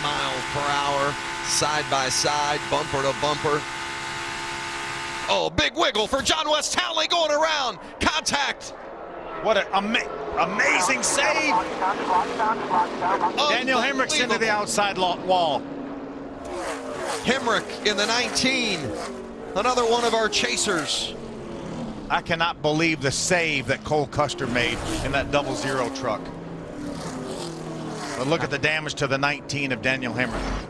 miles per hour, side by side, bumper to bumper. Oh, big wiggle for John West Townley going around. Contact. What an amazing save. Daniel Hemrick's into the outside wall. Hemrick in the 19. Another one of our chasers. I cannot believe the save that Cole Custer made in that 00 truck. But look at the damage to the 19 of Daniel Hemrick.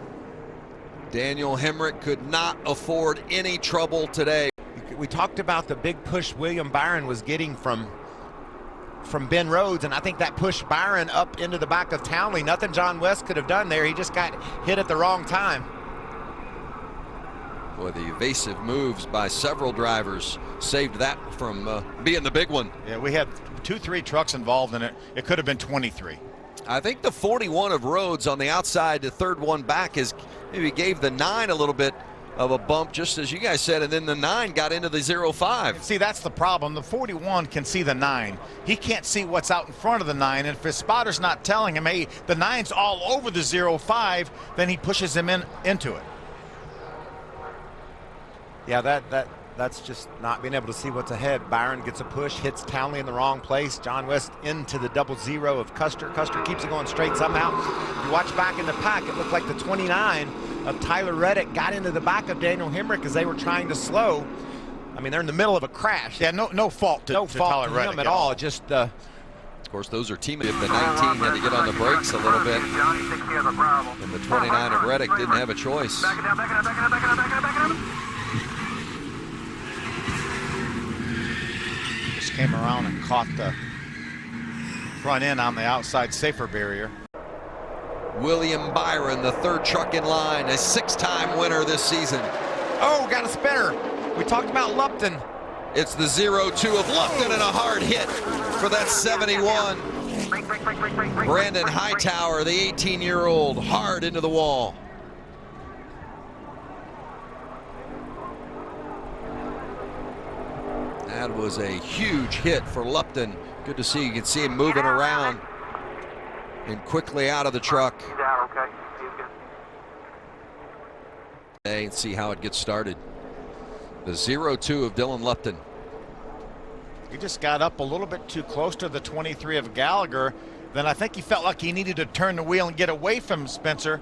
Daniel Hemrick could not afford any trouble today. We talked about the big push William Byron was getting from Ben Rhodes, and I think that pushed Byron up into the back of Townley. Nothing John West could have done there. He just got hit at the wrong time. Boy, the evasive moves by several drivers saved that from being the big one. Yeah, we had 2-3 trucks involved in it. It could have been 23. I think the 41 of Rhodes on the outside, the third one back, is maybe gave the 9 a little bit of a bump, just as you guys said, and then the 9 got into the 05. See, that's the problem. The 41 can see the 9. He can't see what's out in front of the 9, and if his spotter's not telling him, hey, the 9's all over the 05, then he pushes him into it. Yeah, that's just not being able to see what's ahead. Byron gets a push, hits Townley in the wrong place. John West into the 00 of Custer. Custer keeps it going straight somehow. You watch back in the pack, it looked like the 29 of Tyler Reddick got into the back of Daniel Hemrick as they were trying to slow. I mean, they're in the middle of a crash. Yeah, no fault to Tyler Reddick him at all. Just of course, those are teammates. The 19 had to get on the brakes a little bit, and the 29 of Reddick didn't have a choice. Just came around and caught the front end on the outside safer barrier. William Byron, the third truck in line, a 6-time winner this season. Oh, got a spinner. We talked about Lupton. It's the 02 of Lupton and a hard hit for that 71. Brandon Hightower, the 18-year-old, hard into the wall. That was a huge hit for Lupton. Good to see. You can see him moving around and quickly out of the truck. He's out, okay. He's good. And see how it gets started. The 02 of Dylan Lupton. He just got up a little bit too close to the 23 of Gallagher. Then I think he felt like he needed to turn the wheel and get away from Spencer.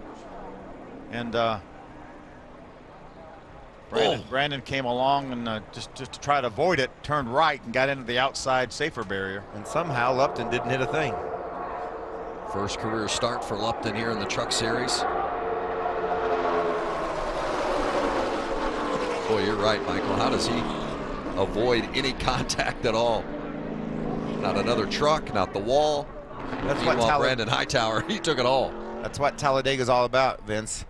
And Brandon came along and just to try to avoid it, turned right and got into the outside safer barrier. And somehow Lupton didn't hit a thing. First career start for Lupton here in the Truck Series. Boy, you're right, Michael. How does he avoid any contact at all? Not another truck, not the wall. That's Meanwhile, Brandon Hightower, he took it all. That's what Talladega is all about, Vince.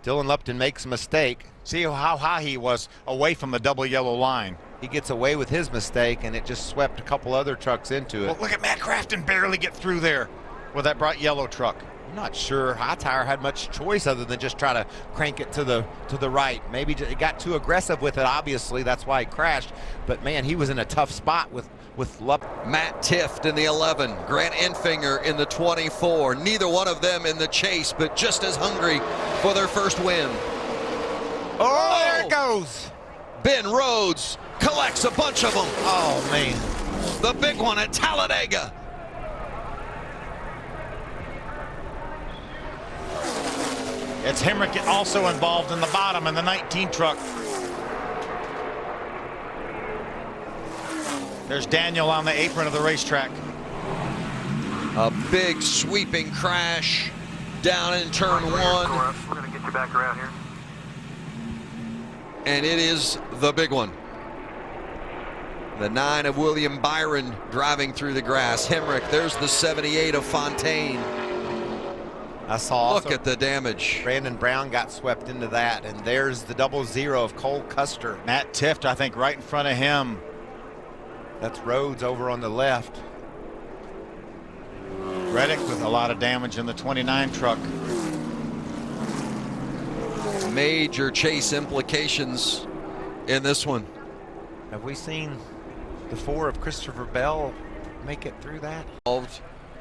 Dylan Lupton makes a mistake. See how high he was away from the double yellow line. He gets away with his mistake, and it just swept a couple other trucks into it. Well, look at Matt Crafton barely get through there with that bright yellow truck. I'm not sure Hightower had much choice other than just try to crank it to the right. Maybe he got too aggressive with it, obviously. That's why he crashed. But, man, he was in a tough spot with Lupton. Matt Tift in the 11, Grant Enfinger in the 24. Neither one of them in the chase, but just as hungry for their first win. Oh, there it goes. Ben Rhodes collects a bunch of them. Oh, man. The big one at Talladega. It's Hemrick also involved in the bottom in the 19 truck. There's Daniel on the apron of the racetrack. A big sweeping crash down in turn 1. We're going to get you back around here. And it is the big one. The 9 of William Byron driving through the grass. Hemrick, there's the 78 of Fontaine. I saw. Look at the damage. Brandon Brown got swept into that, and there's the 00 of Cole Custer. Matt Tift, I think, right in front of him. That's Rhodes over on the left. Reddick with a lot of damage in the 29 truck. Major chase implications in this one. Have we seen the 4 of Christopher Bell make it through that?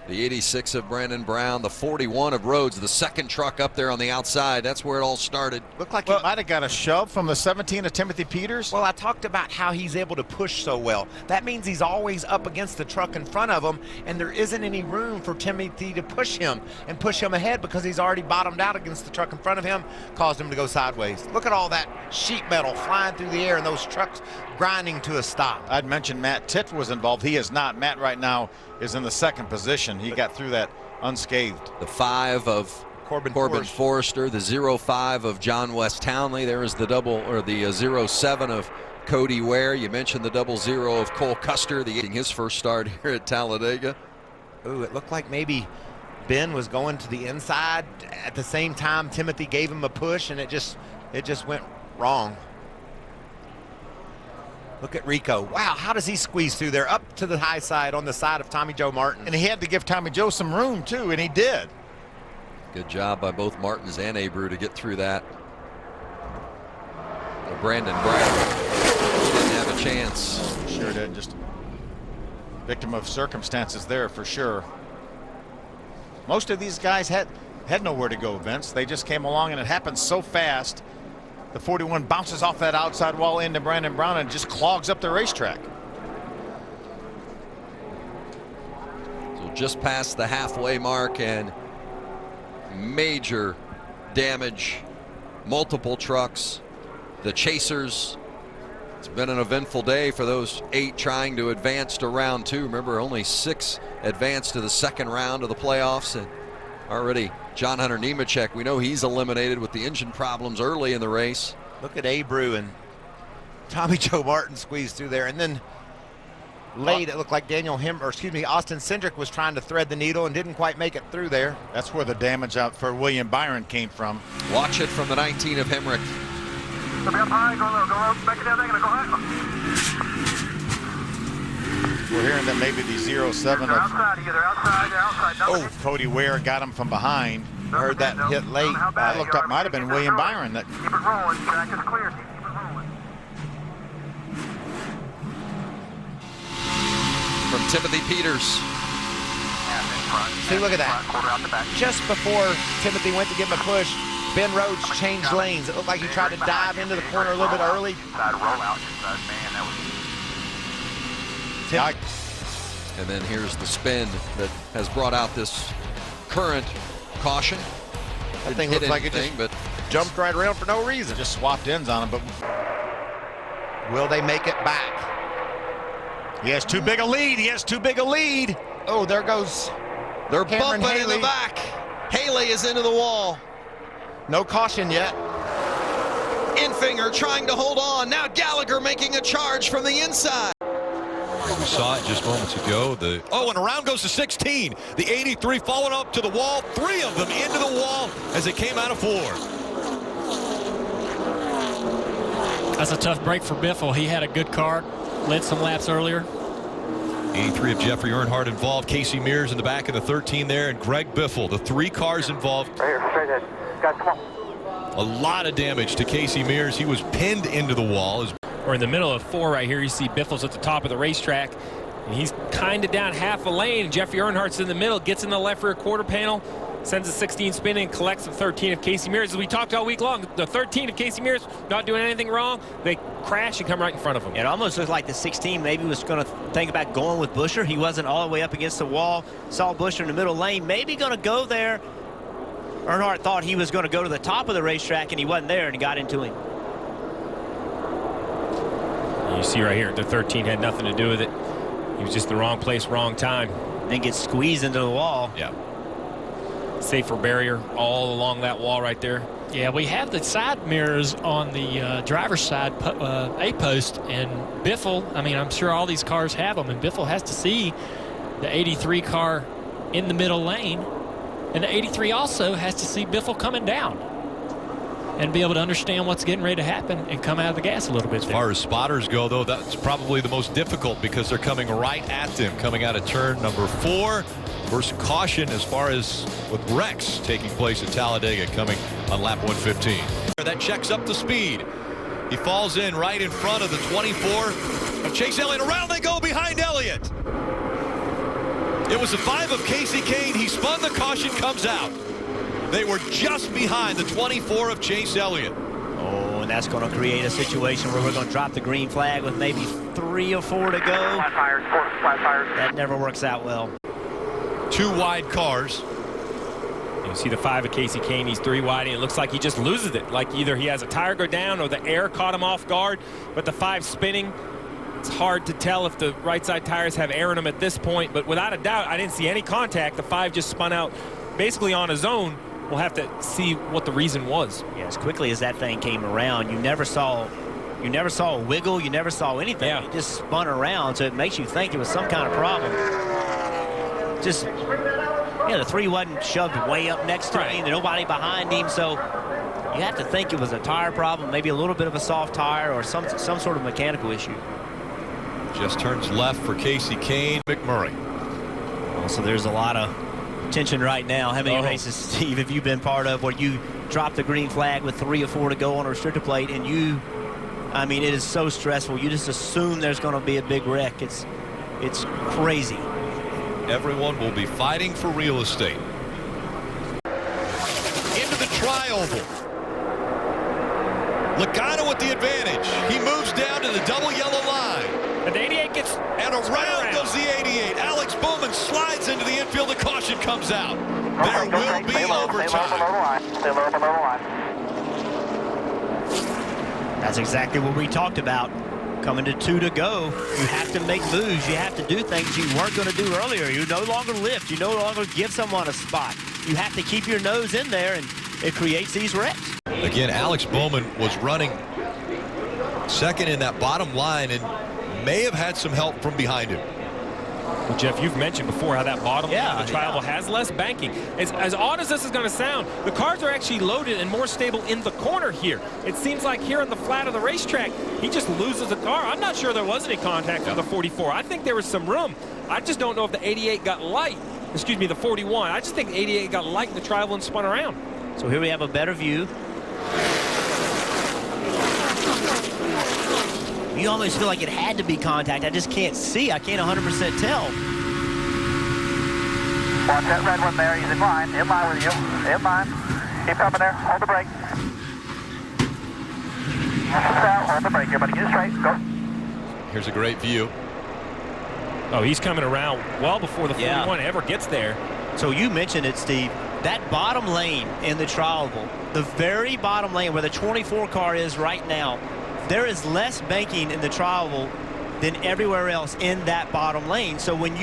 The 86 of Brandon Brown, the 41 of Rhodes, the second truck up there on the outside. That's where it all started. Looked like he might have got a shove from the 17 of Timothy Peters. Well, I talked about how he's able to push so well. That means he's always up against the truck in front of him, and there isn't any room for Timothy to push him and push him ahead because he's already bottomed out against the truck in front of him, caused him to go sideways. Look at all that sheet metal flying through the air and those trucks grinding to a stop. I'd mentioned Matt Tiff was involved. He is not. Matt right now is in the second position. He got through that unscathed. The 5 of Corbin Forrester, the 0-5 of John West Townley. There is the double, or the 0-7 of Cody Ware. You mentioned the 0-0 of Cole Custer, his first start here at Talladega. Ooh, it looked like maybe Ben was going to the inside at the same time Timothy gave him a push, and it just went wrong. Look at Rico. Wow, how does he squeeze through there up to the high side on the side of Tommy Joe Martin? And he had to give Tommy Joe some room too, and he did. Good job by both Martins and Abreu to get through that. Brandon Brown didn't have a chance. Sure did. Just victim of circumstances there for sure. Most of these guys had nowhere to go, Vince. They just came along, and it happened so fast. The 41 bounces off that outside wall into Brandon Brown and just clogs up the racetrack. So just past the halfway mark, and major damage. Multiple trucks. The chasers. It's been an eventful day for those 8 trying to advance to round 2. Remember, only 6 advanced to the second round of the playoffs, and already John Hunter Nemechek, we know he's eliminated with the engine problems early in the race. Look at Abreu and Tommy Joe Martin squeezed through there, and then late it looked like Austin Cindric was trying to thread the needle and didn't quite make it through there. That's where the damage out for William Byron came from. Watch it from the 19 of Hemrick. Go up high, go low, back it down, go high. We're hearing that maybe the 0-7 They're outside, they're outside. Oh, Cody Ware got him from behind. Heard that hit late. I looked up, might have been William Byron. That keep it rolling, track is clear, keep it rolling. From Timothy Peters. See, look at that. Quarter out the back. Just before Timothy went to give him a push, Ben Rhodes changed lanes. It looked like he tried to dive into the corner a little bit early. Inside roll out, inside, man, that was... And then here's the spin that has brought out this current caution. That thing looks like it just jumped right around for no reason. just swapped ends on him, but Will they make it back? he has too big a lead. He has too big a lead. Oh, there goes. They're Cameron bumping in the Haley. back. Haley is into the wall. No caution yet. Infinger trying to hold on. Now Gallagher making a charge from the inside. We saw it just moments ago. And around goes the 16. The 83 falling up to the wall. 3 of them into the wall as it came out of 4. That's a tough break for Biffle. He had a good car, led some laps earlier. 83 of Jeffrey Earnhardt involved. Casey Mears in the back of the 13 there, and Greg Biffle. The 3 cars involved. Right here, straight ahead. Guys, come on. A lot of damage to Casey Mears. He was pinned into the wall. Or in the middle of 4 right here, you see Biffle's at the top of the racetrack. And he's kind of down half a lane. Jeffrey Earnhardt's in the middle, gets in the left rear quarter panel, sends a 16 spin and collects the 13 of Casey Mears. As we talked all week long, the 13 of Casey Mears not doing anything wrong. They crash and come right in front of him. It almost looked like the 16 maybe was going to think about going with Buescher. He wasn't all the way up against the wall. Saw Buescher in the middle lane, maybe going to go there. Earnhardt thought he was going to go to the top of the racetrack, and he wasn't there, and he got into him. You see right here, the 13 had nothing to do with it. He was just the wrong place, wrong time. Then gets squeezed into the wall. Yeah. Safer barrier all along that wall right there. Yeah, we have the side mirrors on the driver's side A-post, and Biffle, I mean, I'm sure all these cars have them, and Biffle has to see the 83 car in the middle lane, and the 83 also has to see Biffle coming down and be able to understand what's getting ready to happen and come out of the gas a little bit. As far as spotters go, though, that's probably the most difficult because they're coming right at them, coming out of turn number 4. First caution as far as with wrecks taking place at Talladega coming on lap 115. That checks up the speed. He falls in right in front of the 24 of Chase Elliott. Around they go behind Elliott. It was the 5 of Kasey Kahne. He spun, the caution comes out. They were just behind the 24 of Chase Elliott. Oh, and that's going to create a situation where we're going to drop the green flag with maybe 3 or 4 to go. Flat tires, 4 flat tires. That never works out well. 2 wide cars. You see the 5 of Kasey Kahne, he's 3 wide, and it looks like he just loses it. Like either he has a tire go down or the air caught him off guard, but the 5 spinning. It's hard to tell if the right side tires have air in them at this point, but without a doubt, I didn't see any contact. The 5 just spun out basically on his own. We'll have to see what the reason was. Yeah, as quickly as that thing came around, you never saw a wiggle, you never saw anything. Yeah. It just spun around, so it makes you think it was some kind of problem. Just, yeah, the 3 wasn't shoved way up next to him, nobody behind him, so you have to think it was a tire problem, maybe a little bit of a soft tire or some sort of mechanical issue. Just turns left for Kasey Kahne. McMurray. So there's a lot of tension right now. How many races, Steve, have you been part of where you drop the green flag with 3 or 4 to go on a restrictor plate, and I mean, it is so stressful. You just assume there's going to be a big wreck. It's crazy. Everyone will be fighting for real estate. Into the tri-oval. Logano with the advantage. He moves down to the double yellow line. And the 88 gets... And around goes the 88. Alex Bowman slides into the infield. The caution comes out. There will be overtime. Stay low below the line. That's exactly what we talked about. Coming to 2 to go, you have to make moves. You have to do things you weren't going to do earlier. You no longer lift. You no longer give someone a spot. You have to keep your nose in there, and it creates these wrecks. Again, Alex Bowman was running second in that bottom line and may have had some help from behind him. Well, Jeff, you've mentioned before how that bottom line of the tri-oval has less banking. As odd as this is going to sound, the cars are actually loaded and more stable in the corner here. It seems like here on the flat of the racetrack, he just loses a car. I'm not sure there was any contact for the 44. I think there was some room. I just don't know if the 88 got light. Excuse me, the 41. I just think the 88 got light in the tri-oval and spun around. So here we have a better view. You almost feel like it had to be contact. I just can't see. I can't 100% tell. Watch that red one there. He's in line with you. In line. Keep coming there. Hold the brake. Hold the brake. Everybody get it straight. Go. Here's a great view. Oh, he's coming around well before the 41 ever gets there. So you mentioned it, Steve. That bottom lane in the tri-oval, the very bottom lane where the 24 car is right now, there is less banking in the tri-oval than everywhere else in that bottom lane. So when you